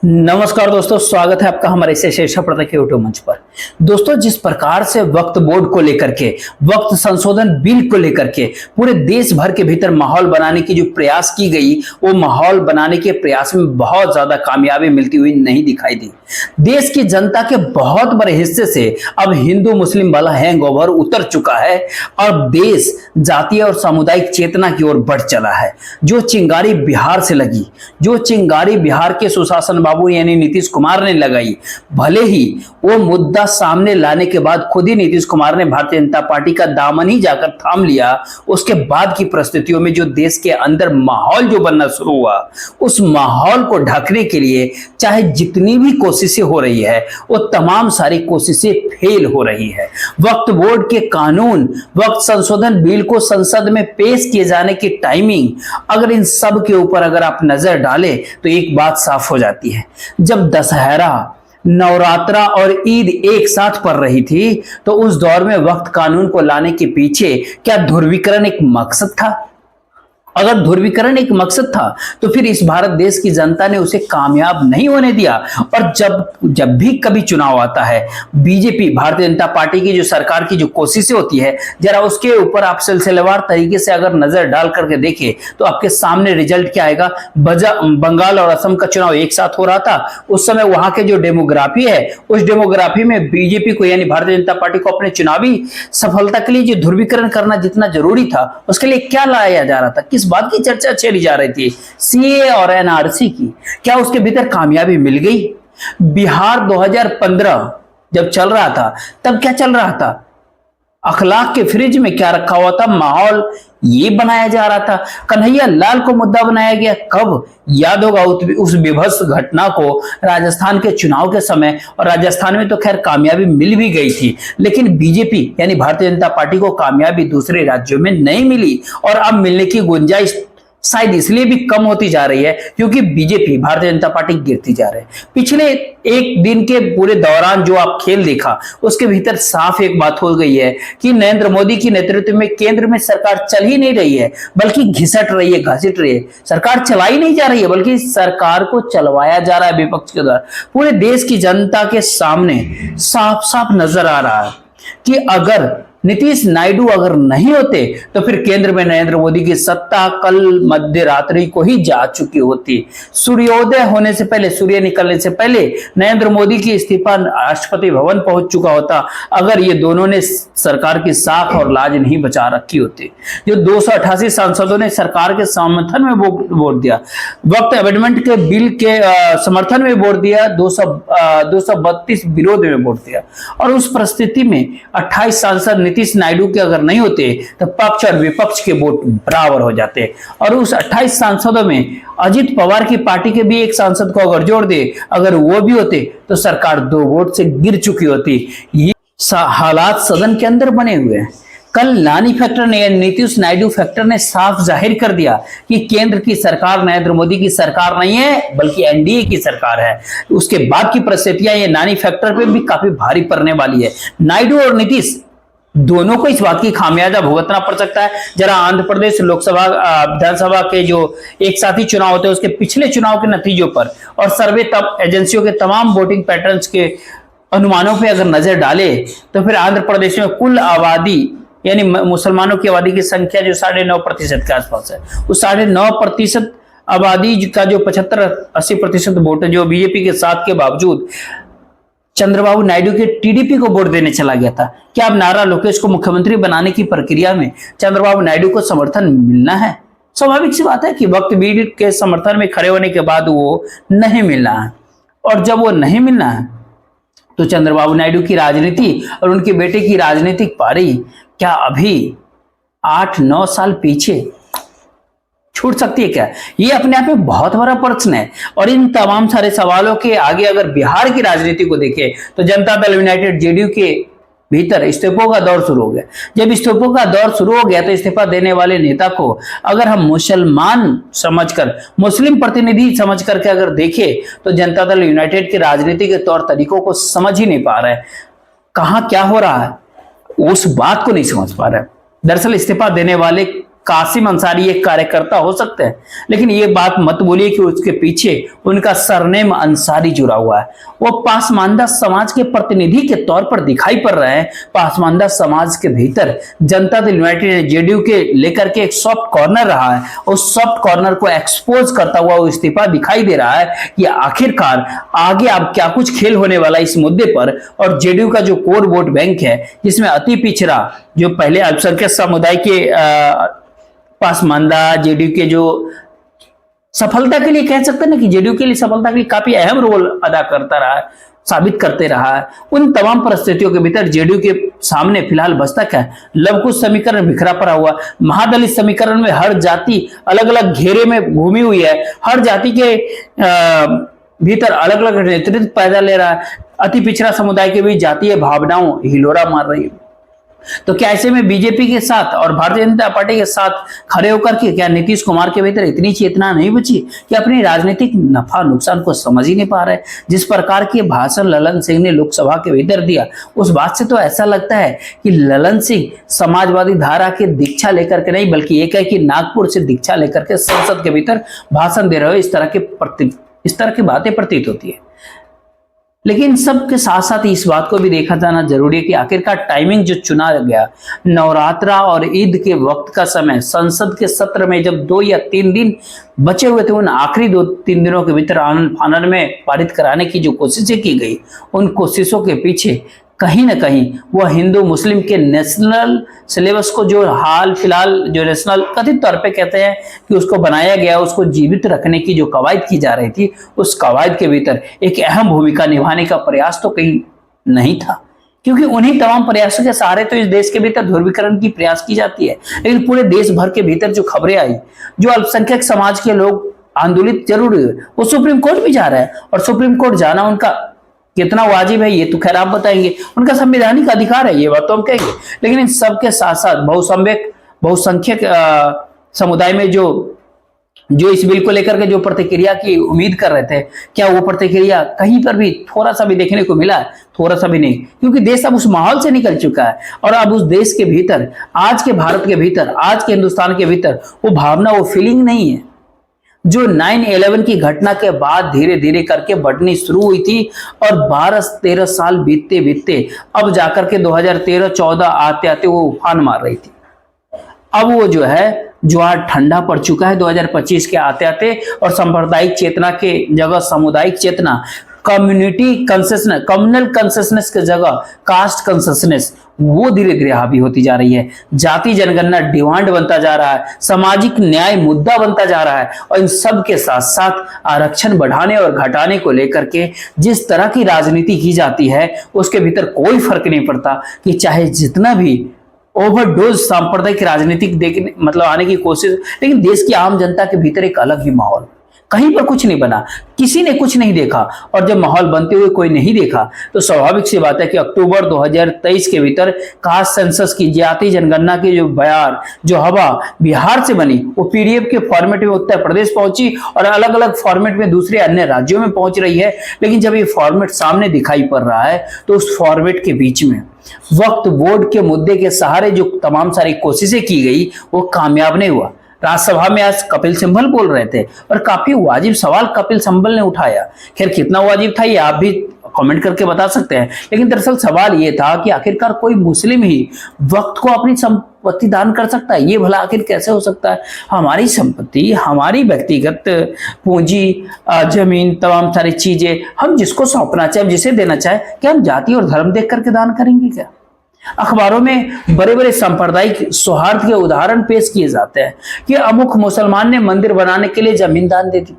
नमस्कार दोस्तों, स्वागत है आपका हमारे शीर्षक पड़ता के यूट्यूब मंच पर। दोस्तों, जिस प्रकार से वक्फ बोर्ड को लेकर के, वक्फ संशोधन बिल को लेकर के पूरे देश भर के भीतर माहौल बनाने की जो प्रयास की गई, वो माहौल बनाने के प्रयास में बहुत ज्यादा कामयाबी मिलती हुई नहीं दिखाई दी। देश की जनता के बहुत बड़े हिस्से से अब हिंदू मुस्लिम वाला हैंगओवर उतर चुका है और देश जातीय और सामुदायिक चेतना की ओर बढ़ चला है। जो चिंगारी बिहार से लगी, जो चिंगारी बिहार के सुशासन बाबू यानी नीतीश कुमार ने लगाई, भले ही वो मुद्दा सामने लाने के बाद खुद ही नीतीश कुमार ने भारतीय जनता पार्टी का दामन ही जाकर थाम लिया, उसके बाद की परिस्थितियों में जो देश के अंदर माहौल जो बनना शुरू हुआ, उस माहौल को ढकने के लिए चाहे जितनी भी कोशिशें हो रही है, वो तमाम सारी कोशिशें फेल हो रही है। वक्फ बोर्ड के कानून, वक्फ संशोधन बिल को संसद में पेश किए जाने की टाइमिंग, अगर इन सब के ऊपर अगर आप नजर डालें तो एक बात साफ हो जाती है। जब दशहरा, नवरात्रा और ईद एक साथ पड़ रही थी, तो उस दौर में वक्फ कानून को लाने के पीछे क्या ध्रुवीकरण एक मकसद था? अगर ध्रुवीकरण एक मकसद था तो फिर इस भारत देश की जनता ने उसे कामयाब नहीं होने दिया। और जब भी कभी चुनाव आता है, बीजेपी, भारतीय जनता पार्टी की जो सरकार की जो कोशिशें होती है, जरा उसके ऊपर आप सिलसिलेवार तरीके से अगर नजर डाल करके देखें तो आपके सामने रिजल्ट क्या आएगा। बंगाल और असम का चुनाव एक साथ हो रहा था, उस समय वहां के जो डेमोग्राफी है, उस डेमोग्राफी में बीजेपी को यानी भारतीय जनता पार्टी को अपने चुनावी सफलता के लिए जो ध्रुवीकरण करना जितना जरूरी था, उसके लिए क्या लाया जा रहा था, किस बात की चर्चा छेड़ी जा रही थी? सीए और एनआरसी की। क्या उसके भीतर कामयाबी मिल गई? बिहार 2015 जब चल रहा था, तब क्या चल रहा था? अखलाक के फ्रिज में क्या रखा हुआ था? माहौल ये बनाया जा रहा था। कन्हैया लाल को मुद्दा बनाया गया कब? याद होगा उस विभत्स घटना को राजस्थान के चुनाव के समय, और राजस्थान में तो खैर कामयाबी मिल भी गई थी, लेकिन बीजेपी यानी भारतीय जनता पार्टी को कामयाबी दूसरे राज्यों में नहीं मिली और अब मिलने की गुंजाइश शायद इसलिए भी कम होती जा रही है क्योंकि बीजेपी, भारतीय जनता पार्टी गिरती जा रही है। पिछले एक दिन के पूरे दौरान जो आप खेल देखा, उसके भीतर साफ एक बात हो गई है कि नरेंद्र मोदी की नेतृत्व में केंद्र में सरकार चल ही नहीं रही है, बल्कि घिसट रही है, घसीट रही है। सरकार चलाई नहीं जा रही है, बल्कि सरकार को चलवाया जा रहा है विपक्ष के द्वारा। पूरे देश की जनता के सामने साफ साफ नजर आ रहा है कि अगर नीतीश नायडू अगर नहीं होते तो फिर केंद्र में नरेंद्र मोदी की सत्ता कल मध्य रात्रि को ही जा चुकी होती। सूर्योदय होने से पहले, सूर्य निकलने से पहले नरेंद्र मोदी की इस्तीफा राष्ट्रपति भवन पहुंच चुका होता, अगर ये दोनों ने सरकार की साख और लाज नहीं बचा रखी होती। जो 288 सांसदों ने सरकार के समर्थन में वोट दिया, वक्त अमेंडमेंट के बिल के समर्थन में वोट दिया, 232 विरोध में वोट दिया, और उस परिस्थिति में 28 सांसद नीतीश नायडू के अगर नहीं होते तो पक्ष और विपक्ष के वोट बराबर हो जाते, और उस 28 सांसदों में अजित पवार की पार्टी के भी एक सांसद को अगर जोड़ दे, अगर वो भी होते तो सरकार 2 वोट से गिर चुकी होती। ये हालात सदन के अंदर बने हुए हैं। कल नानी फैक्टर ने, नीतीश नायडू फैक्टर ने साफ जाहिर कर दिया कि केंद्र की सरकार नरेंद्र मोदी की सरकार नहीं है, बल्कि एनडीए की सरकार है। उसके बाद की परिस्थितियां ये नानी फैक्टर पे भी काफी भारी पड़ने वाली है। नायडू और नीतीश दोनों को इस बात की खामियाजा भुगतना पड़ सकता है। जरा आंध्र प्रदेश लोकसभा विधानसभा के जो एक साथी चुनाव होते हैं, उसके पिछले चुनाव के नतीजों पर और सर्वे एजेंसियों के तमाम वोटिंग पैटर्न्स के अनुमानों पे अगर नजर डाले तो फिर आंध्र प्रदेश में कुल आबादी यानी मुसलमानों की आबादी की संख्या जो 9.5% के आसपास है, उस 9.5% आबादी का जो 75-80% वोट है, जो बीजेपी के साथ के बावजूद चंद्रबाबू नायडू के टीडीपी को वोट देने चला गया था। क्या अब नारा लोकेश को मुख्यमंत्री बनाने की प्रक्रिया में चंद्रबाबू नायडू को समर्थन मिलना है? स्वाभाविक सी बात है कि वक्त बिल के समर्थन में खड़े होने के बाद वो नहीं मिलना है, और जब वो नहीं मिलना है तो चंद्रबाबू नायडू की राजनीति और उनके बेटे की राजनीतिक पारी क्या अभी 8-9 साल पीछे छूट सकती है क्या? ये अपने आप में बहुत बड़ा प्रश्न है। और इन तमाम सारे सवालों के आगे अगर बिहार की राजनीति को देखें तो जनता दल यूनाइटेड जेडीयू के भीतर इस्तीफों का दौर शुरू हो गया। जब इस्तीफों का दौर शुरू हो गया तो इस्तीफा देने वाले नेता को अगर हम मुसलमान समझकर, मुस्लिम प्रतिनिधि समझ करके अगर देखें तो जनता दल यूनाइटेड की राजनीति के तौर तरीकों को समझ ही नहीं पा रहा है। कहां क्या हो रहा है उस बात को नहीं समझ पा रहा है। दरअसल इस्तीफा देने वाले कासिम अंसारी एक कार्यकर्ता हो सकते हैं, लेकिन ये बात मत बोलिए कि उसके पीछे उनका सरनेम अंसारी जुड़ा हुआ है। वो पासमानदा समाज के प्रतिनिधि के तौर पर दिखाई पड़ रहे हैं। पासमानदा समाज के भीतर जनता दल यूनाइटेड ने जेडीयू के लेकर के एक सॉफ्ट कॉर्नर रहा है। उस सॉफ्ट कॉर्नर को एक्सपोज करता हुआ वो इस्तीफा दिखाई दे रहा है कि आखिरकार आगे अब क्या कुछ खेल होने वाला इस मुद्दे पर। और जेडीयू का जो कोर वोट बैंक है, जिसमें अति पिछड़ा जो पहले अल्पसंख्यक समुदाय के पासमानदा जेडीयू के जो सफलता के लिए कह सकते हैं ना कि जेडीयू के लिए सफलता के लिए काफी अहम रोल अदा करता रहा है, साबित करते रहा है। उन तमाम परिस्थितियों के भीतर जेडीयू के सामने फिलहाल बचता क्या है? लवकुश समीकरण बिखरा पड़ा हुआ। महादलित समीकरण में हर जाति अलग अलग घेरे में घूमी हुई है। हर जाति के भीतर अलग अलग नेतृत्व पैदा ले रहा है। अति पिछड़ा समुदाय के बीच जातीय भावनाओं हिलोरा मार रही है। तो क्या ऐसे में बीजेपी के साथ और भारतीय जनता पार्टी के साथ खड़े होकर के क्या नीतीश कुमार के भीतर इतनी चेतना नहीं बची कि अपनी राजनीतिक नफा नुकसान को समझ ही नहीं पा रहे? जिस प्रकार के भाषण ललन सिंह ने लोकसभा के भीतर दिया, उस बात से तो ऐसा लगता है कि ललन सिंह समाजवादी धारा की दीक्षा लेकर के नहीं, बल्कि एक है कि नागपुर से दीक्षा लेकर के संसद के भीतर भाषण दे रहे हो। इस तरह की बातें प्रतीत होती है। लेकिन सबके साथ साथ इस बात को भी देखा जाना जरूरी है कि आखिरकार टाइमिंग जो चुना गया, नवरात्रा और ईद के वक्त का समय, संसद के सत्र में जब 2 या 3 दिन बचे हुए थे, उन आखिरी 2-3 दिनों के भीतर आनन फानन में पारित कराने की जो कोशिशें की गई, उन कोशिशों के पीछे कहीं ना कहीं वह हिंदू मुस्लिम के नेशनल सिलेबस को जो हाल फिलहाल जो नेशनल कथित तौर पे कहते हैं कि उसको बनाया गया, उसको जीवित रखने की जो कवायद की जा रही थी, उस कवायद के भीतर एक अहम भूमिका निभाने का प्रयास तो कहीं नहीं था। क्योंकि उन्हीं तमाम प्रयासों के सहारे तो इस देश के भीतर ध्रुवीकरण की प्रयास की जाती है। लेकिन पूरे देश भर के भीतर जो खबरें आई, जो अल्पसंख्यक समाज के लोग आंदोलित जरूर हुए, वो सुप्रीम कोर्ट भी जा रहा है। और सुप्रीम कोर्ट जाना उनका कितना वाजिब है ये तो खैर आप बताएंगे, उनका संवैधानिक अधिकार है, ये बात तो हम कहेंगे। लेकिन इन सबके साथ साथ बहुसंख्यक समुदाय में जो इस बिल को लेकर के जो प्रतिक्रिया की उम्मीद कर रहे थे, क्या वो प्रतिक्रिया कहीं पर भी थोड़ा सा भी देखने को मिला? थोड़ा सा भी नहीं, क्योंकि देश अब उस माहौल से निकल चुका है। और अब उस देश के भीतर, आज के भारत के भीतर, आज के हिंदुस्तान के भीतर वो भावना, वो फीलिंग नहीं है जो 9/11 की घटना के बाद धीरे धीरे करके बढ़नी शुरू हुई थी। और 12-13 साल बीतते बीतते अब जाकर के 2013-14 आते आते वो उफान मार रही थी। अब वो जो है ज्वार ठंडा पड़ चुका है 2025 के आते आते। और सांप्रदायिक चेतना के जगह सामुदायिक चेतना, कम्युनिटी कंसेशनस, कम्युनल कंसेशनस के जगह कास्ट कंसेशनस, वो धीरे धीरे हावी होती जा रही है। जाति जनगणना डिमांड बनता जा रहा है, सामाजिक न्याय मुद्दा बनता जा रहा है। और इन सब के साथ साथ आरक्षण बढ़ाने और घटाने को लेकर के जिस तरह की राजनीति की जाती है, उसके भीतर कोई फर्क नहीं पड़ता कि चाहे जितना भी ओवरडोज सांप्रदायिक राजनीतिक देखने मतलब आने की कोशिश, लेकिन देश की आम जनता के भीतर एक अलग ही माहौल, कहीं पर कुछ नहीं बना, किसी ने कुछ नहीं देखा। और जब माहौल बनते हुए कोई नहीं देखा, तो स्वाभाविक सी बात है कि अक्टूबर 2023 के भीतर कास्ट सेंसस की जाति जनगणना की जो बयार, जो हवा बिहार से बनी, वो पीडीएफ के फॉर्मेट में उत्तर प्रदेश पहुंची और अलग अलग फॉर्मेट में दूसरे अन्य राज्यों में पहुंच रही है। लेकिन जब ये फॉर्मेट सामने दिखाई पड़ रहा है, तो उस फॉर्मेट के बीच में वक्त बोर्ड के मुद्दे के सहारे जो तमाम सारी कोशिशें की गई, वो कामयाब नहीं हुआ। राज्यसभा में आज कपिल सिब्बल बोल रहे थे और काफी वाजिब सवाल कपिल सिब्बल ने उठाया। खैर कितना वाजिब था ये आप भी कमेंट करके बता सकते हैं। लेकिन दरअसल सवाल ये था कि आखिरकार कोई मुस्लिम ही वक्त को अपनी संपत्ति दान कर सकता है? ये भला आखिर कैसे हो सकता है? हमारी संपत्ति, हमारी व्यक्तिगत पूंजी, जमीन, तमाम सारी चीजें हम जिसको सौंपना चाहे, जिसे देना चाहे, क्या हम जाति और धर्म देख करके दान करेंगे क्या? अखबारों में बड़े बड़े सांप्रदायिक सौहार्द के उदाहरण पेश किए जाते हैं कि अमुक मुसलमान ने मंदिर बनाने के लिए जमीन दान दे दी,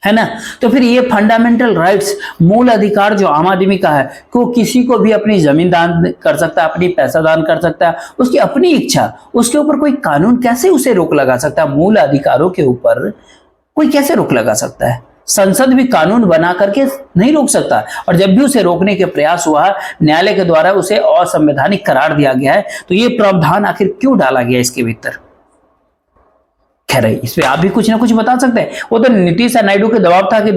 है ना। तो फिर ये फंडामेंटल राइट्स, मूल अधिकार जो आम आदमी का है कि वो किसी को भी अपनी जमीन दान कर सकता है, अपनी पैसा दान कर सकता है, उसकी अपनी इच्छा, उसके ऊपर कोई कानून कैसे उसे रोक लगा सकता है? मूल अधिकारों के ऊपर कोई कैसे रोक लगा सकता है? संसद भी कानून बना करके नहीं रोक सकता। और जब भी उसे रोकने के प्रयास हुआ, न्यायालय के द्वारा उसे असंवैधानिक करार दिया गया है। तो ये प्रावधान आखिर क्यों डाला गया इसके भीतर? खैर इस पे आप भी कुछ ना कुछ बता सकते हैं। वो तो नीतीश नायडू के दबाव था कि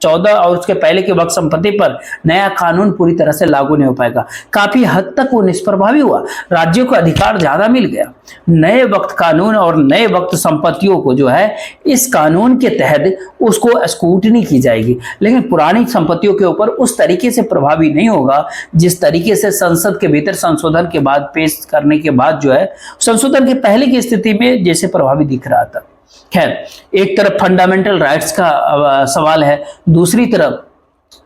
2014 और उसके पहले के वक्त संपत्ति पर नया कानून पूरी तरह से लागू नहीं हो पाएगा। काफी हद तक वो निष्प्रभावी हुआ, राज्यों को अधिकार ज्यादा मिल गया। नए वक्त कानून और नए वक्त संपत्तियों को जो है इस कानून के तहत उसको स्क्रूटनी की जाएगी, लेकिन पुरानी संपत्तियों के ऊपर उस तरीके से प्रभावी नहीं होगा जिस तरीके से संसद के भीतर संशोधन के बाद पेश करने के बाद जो है संशोधन के पहले की स्थिति में जैसे प्रभावी दिख रहा था। खैर, एक तरफ फंडामेंटल राइट्स का सवाल है, दूसरी तरफ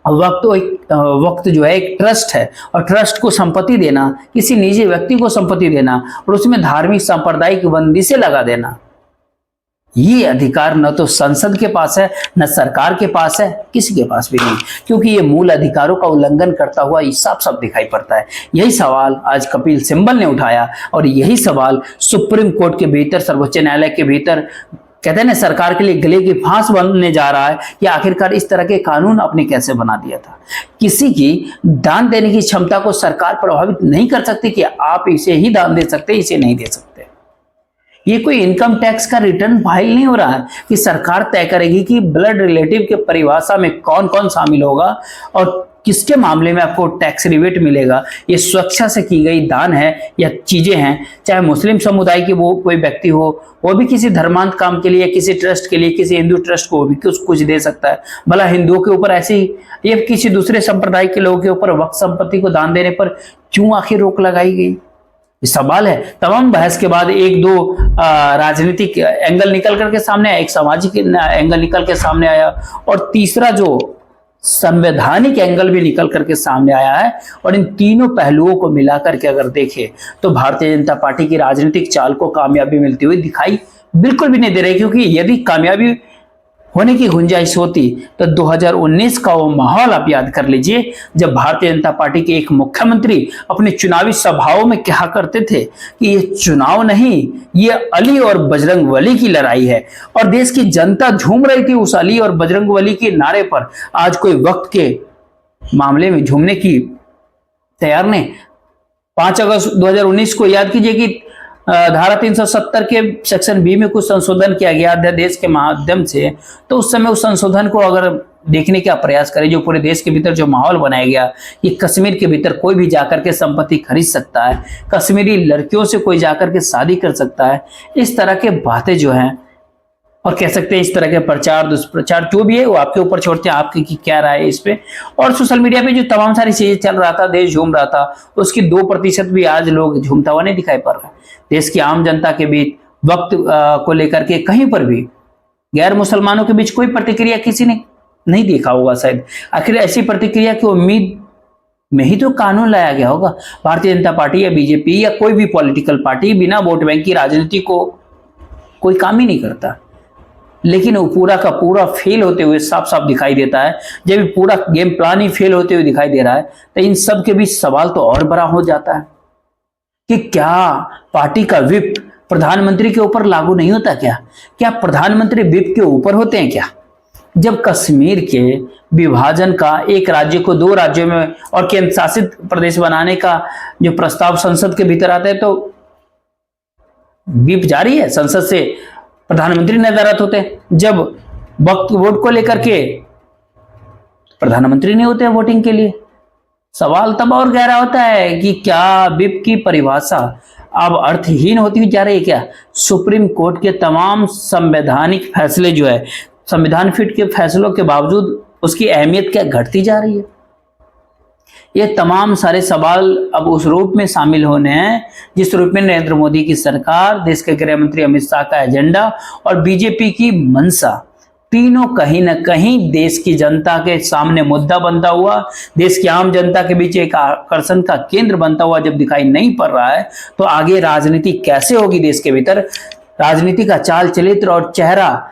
वक्त जो है एक ट्रस्ट है, और ट्रस्ट को संपत्ति देना, किसी निजी व्यक्ति को संपत्ति देना और उसमें धार्मिक सांप्रदायिक बंदिशें लगा देना, ये अधिकार न तो संसद के पास है न सरकार के पास है, किसी के पास भी नहीं, क्योंकि ये मूल अधिकारों का उल्लंघन करता हुआ साफ साफ दिखाई पड़ता है। यही सवाल आज कपिल सिब्बल ने उठाया और यही सवाल सुप्रीम कोर्ट के भीतर, सर्वोच्च न्यायालय के भीतर कहते हैं ना, सरकार के लिए गले की फांस बनने जा रहा है कि आखिरकार इस तरह के कानून आपने कैसे बना दिया था। किसी की दान देने की क्षमता को सरकार प्रभावित नहीं कर सकती कि आप इसे ही दान दे सकते, इसे नहीं दे सकते। ये कोई इनकम टैक्स का रिटर्न फाइल नहीं हो रहा है कि सरकार तय करेगी कि ब्लड रिलेटिव के परिभाषा में कौन कौन शामिल होगा और किसके मामले में आपको टैक्स रिबेट मिलेगा। ये स्वेच्छा से की गई दान है या चीजें हैं, चाहे मुस्लिम समुदाय की वो कोई व्यक्ति हो, वो भी किसी धर्मांत काम के लिए, किसी ट्रस्ट के लिए, किसी हिंदू ट्रस्ट को भी कुछ दे सकता है। भला हिंदुओं के ऊपर ऐसी या किसी दूसरे संप्रदाय के लोगों के ऊपर वक्फ संपत्ति को दान देने पर क्यों आखिर रोक लगाई गई? ये सवाल है। तमाम बहस के बाद एक दो राजनीतिक एंगल निकल करके सामने आया, एक सामाजिक एंगल निकल के सामने आया और तीसरा जो संवैधानिक एंगल भी निकल करके सामने आया है। और इन तीनों पहलुओं को मिलाकर के अगर देखें तो भारतीय जनता पार्टी की राजनीतिक चाल को कामयाबी मिलती हुई दिखाई बिल्कुल भी नहीं दे रही, क्योंकि यदि कामयाबी होने की गुंजाइश होती तो 2019 का वो माहौल आप याद कर लीजिए, जब भारतीय जनता पार्टी के एक मुख्यमंत्री अपने चुनावी सभाओं में कहा करते थे कि ये चुनाव नहीं, ये अली और बजरंग वली की लड़ाई है, और देश की जनता झूम रही थी उस अली और बजरंग वली के नारे पर। आज कोई वक्त के मामले में झूमने की तैयार नहीं। 5 अगस्त 2019 को याद कीजिए कि धारा 370 के सेक्शन बी में कुछ संशोधन किया गया अध्यादेश के माध्यम से। तो उस समय उस संशोधन को अगर देखने का प्रयास करें, जो पूरे देश के भीतर जो माहौल बनाया गया, ये कश्मीर के भीतर कोई भी जाकर के संपत्ति खरीद सकता है, कश्मीरी लड़कियों से कोई जाकर के शादी कर सकता है, इस तरह के बातें जो हैं, और कह सकते हैं इस तरह के प्रचार दुष्प्रचार जो भी है वो आपके ऊपर छोड़ते हैं, आपकी क्या राय है इस पे। और सोशल मीडिया पे जो तमाम सारी चीजें चल रहा था, देश झूम रहा था, उसकी 2% भी आज लोग झूमता हुआ नहीं दिखाई पड़ रहा है। देश की आम जनता के बीच वक्त को लेकर के कहीं पर भी गैर मुसलमानों के बीच कोई प्रतिक्रिया किसी ने नहीं देखा होगा शायद। आखिर ऐसी प्रतिक्रिया की उम्मीद में ही तो कानून लाया गया होगा। भारतीय जनता पार्टी या बीजेपी या कोई भी पॉलिटिकल पार्टी बिना वोट बैंक की राजनीति को कोई काम ही नहीं करता, लेकिन वो पूरा का पूरा फेल होते हुए साफ साफ दिखाई देता है। जब पूरा गेम प्लान ही फेल होते हुए दिखाई दे रहा है तो इन सब के बीच सवाल तो और बड़ा हो जाता है कि क्या पार्टी का विप प्रधानमंत्री के ऊपर लागू नहीं होता? क्या प्रधानमंत्री विप के ऊपर होते हैं क्या? जब कश्मीर के विभाजन का, एक राज्य को 2 राज्यों में और केंद्र शासित प्रदेश बनाने का जो प्रस्ताव संसद के भीतर आता है, तो विप जारी है, संसद से प्रधानमंत्री नजरत होते हैं। जब वक्त वोट को लेकर के प्रधानमंत्री नहीं होते हैं वोटिंग के लिए। सवाल तब और गहरा होता है कि क्या विप की परिभाषा अब अर्थहीन होती जा रही है क्या? सुप्रीम कोर्ट के तमाम संवैधानिक फैसले जो है, संविधान पीठ के फैसलों के बावजूद उसकी अहमियत क्या घटती जा रही है? ये तमाम सारे सवाल अब उस रूप में शामिल होने हैं जिस रूप में नरेंद्र मोदी की सरकार, देश के गृह मंत्री अमित शाह का एजेंडा और बीजेपी की मंशा, तीनों कहीं ना कहीं देश की जनता के सामने मुद्दा बनता हुआ, देश की आम जनता के बीच एक आकर्षण का केंद्र बनता हुआ जब दिखाई नहीं पड़ रहा है, तो आगे राजनीति कैसे होगी? देश के भीतर राजनीति का चाल चरित्र और चेहरा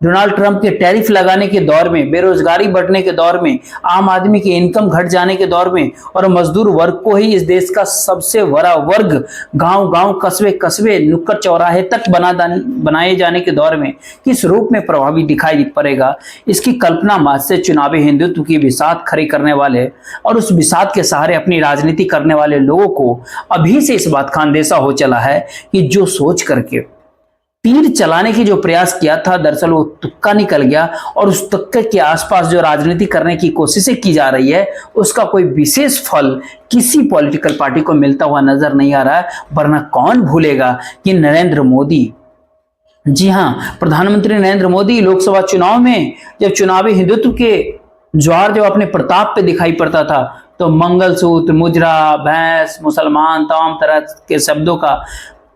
डोनाल्ड ट्रंप के टैरिफ लगाने के दौर में, बेरोजगारी बढ़ने के दौर में, आम आदमी की इनकम घट जाने के दौर में और मजदूर वर्ग को ही इस देश का सबसे बड़ा वर्ग गांव-गांव, कस्बे, नुक्कड़ चौराहे तक बनाए जाने के दौर में किस रूप में प्रभावी दिखाई पड़ेगा, इसकी कल्पना मात्र से चुनावी हिंदुत्व की बिसात खड़ी करने वाले और उस बिसात के सहारे अपनी राजनीति करने वाले लोगों को अभी से इस बात का अंदेशा हो चला है कि जो सोच करके तीर चलाने की जो प्रयास किया था, दरअसल वो तुक्का निकल गया और उस तुक्के के आसपास जो राजनीति करने की कोशिशें की जा रही है उसका कोई विशेष फल किसी पॉलिटिकल पार्टी को मिलता हुआ नजर नहीं आ रहा है। वरना कौन भूलेगा कि नरेंद्र मोदी, जी हां, प्रधानमंत्री नरेंद्र मोदी लोकसभा चुनाव में जब चुनावी हिंदुत्व के ज्वार जब अपने प्रताप पे दिखाई पड़ता था तो मंगलसूत्र, मुजरा, भैंस, मुसलमान, तमाम तरह के शब्दों का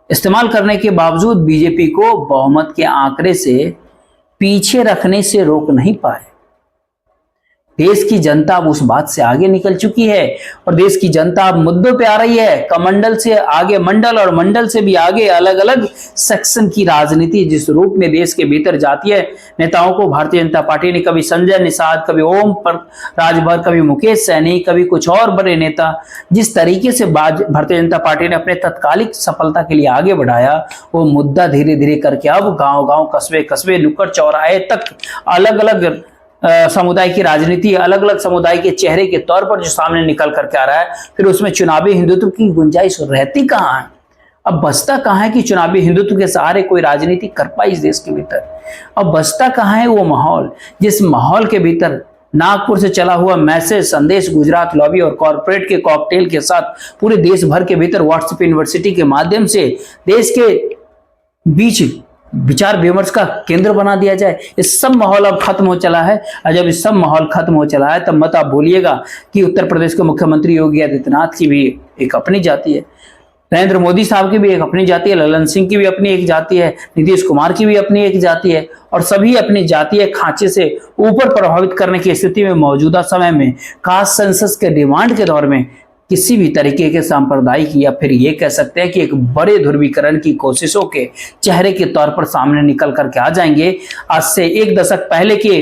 इस्तेमाल करने के बावजूद बीजेपी को बहुमत के आंकड़े से पीछे रखने से रोक नहीं पाए। देश की जनता अब उस बात से आगे निकल चुकी है और देश की जनता अब मुद्दों पे आ रही है। कमंडल से आगे मंडल और मंडल से भी आगे अलग अलग सेक्शन की राजनीति जिस रूप में देश के भीतर जाती है, नेताओं को भारतीय जनता पार्टी ने कभी संजय निषाद, कभी ओम राजभर, कभी मुकेश सैनी, कभी कुछ और बड़े नेता, जिस तरीके से भारतीय जनता पार्टी ने अपने तत्कालिक सफलता के लिए आगे बढ़ाया, वो मुद्दा धीरे धीरे करके अब गांव गांव, कस्बे कस्बे, नुक्कड़ चौराहे तक अलग अलग समुदाय की राजनीति, अलग अलग समुदाय के चेहरे के तौर पर जो सामने निकल करके आ रहा है, फिर उसमें चुनावी हिंदुत्व की गुंजाइश रहती कहां है? अब बचता कहां है कि चुनावी हिंदुत्व के सहारे कोई राजनीति कर पाई इस देश के भीतर? अब बचता कहां है वो माहौल, जिस माहौल के भीतर नागपुर से चला हुआ मैसेज संदेश गुजरात लॉबी और कॉर्पोरेट के कॉकटेल के साथ पूरे देश भर के भीतर व्हाट्सएप यूनिवर्सिटी के माध्यम से देश के बीच विचार विमर्श का केंद्र बना दिया जाए। इस सब माहौल अब खत्म हो चला है और जब इस सब माहौल खत्म हो चला है तब मत आप भूलिएगा कि उत्तर प्रदेश के मुख्यमंत्री योगी आदित्यनाथ की भी एक अपनी जाति है, नरेंद्र मोदी साहब की भी एक अपनी जाति है, ललन सिंह की भी अपनी एक जाति है, नीतीश कुमार की भी अपनी एक जाति है और सभी अपनी जातीय खांचे से ऊपर प्रभावित करने की स्थिति में मौजूदा समय में कास्ट सेंसस के डिमांड के दौर में किसी भी तरीके के सांप्रदायिक या फिर ये कह सकते हैं कि एक बड़े ध्रुवीकरण की कोशिशों के चेहरे के तौर पर सामने निकल करके आ जाएंगे। आज से एक दशक पहले के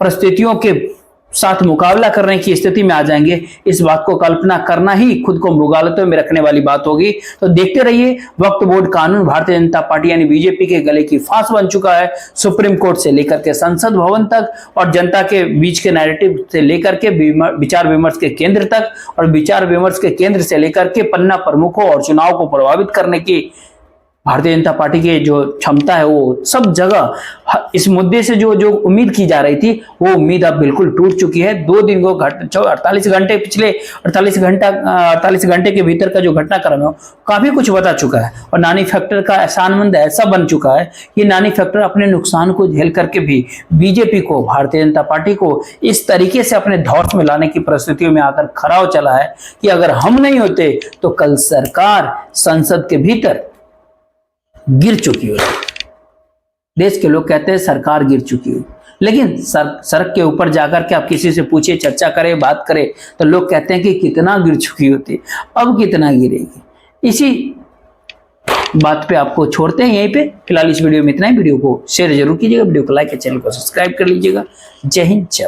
परिस्थितियों के साथ मुकाबला करने की स्थिति में आ जाएंगे। इस बात को कल्पना करना ही खुद को मुगालतों में रखने वाली बात होगी। तो देखते रहिए, वक्फ बोर्ड कानून भारतीय जनता पार्टी यानी बीजेपी के गले की फांस बन चुका है। सुप्रीम कोर्ट से लेकर के संसद भवन तक और जनता के बीच के नैरेटिव से लेकर के विचार विमर्श के केंद्र तक और विचार विमर्श के केंद्र से लेकर के पन्ना प्रमुखों और चुनाव को प्रभावित करने की भारतीय जनता पार्टी की जो क्षमता है वो सब जगह इस मुद्दे से जो उम्मीद की जा रही थी वो उम्मीद अब बिल्कुल टूट चुकी है। 2 दिन को 48 घंटे पिछले 48 घंटे के भीतर का जो घटनाक्रम है काफी कुछ बता चुका है और नानी फैक्टर का एहसानमंद ऐसा बन चुका है कि नानी फैक्टर अपने नुकसान को झेल करके भी बीजेपी को, भारतीय जनता पार्टी को इस तरीके से अपने धौस में लाने की परिस्थितियों में आकर खड़ा हो चला है कि अगर हम नहीं होते तो कल सरकार संसद के भीतर गिर चुकी हो। देश के लोग कहते हैं सरकार गिर चुकी हो, लेकिन सड़क के ऊपर जाकर के आप किसी से पूछिए, चर्चा करें, बात करें तो लोग कहते हैं कि कितना गिर चुकी होती, अब कितना गिरेगी। इसी बात पे आपको छोड़ते हैं यहीं पे। फिलहाल इस वीडियो में इतना ही। वीडियो को शेयर जरूर कीजिएगा, वीडियो को लाइक और चैनल को सब्सक्राइब कर लीजिएगा। जय हिंद, जय भारत।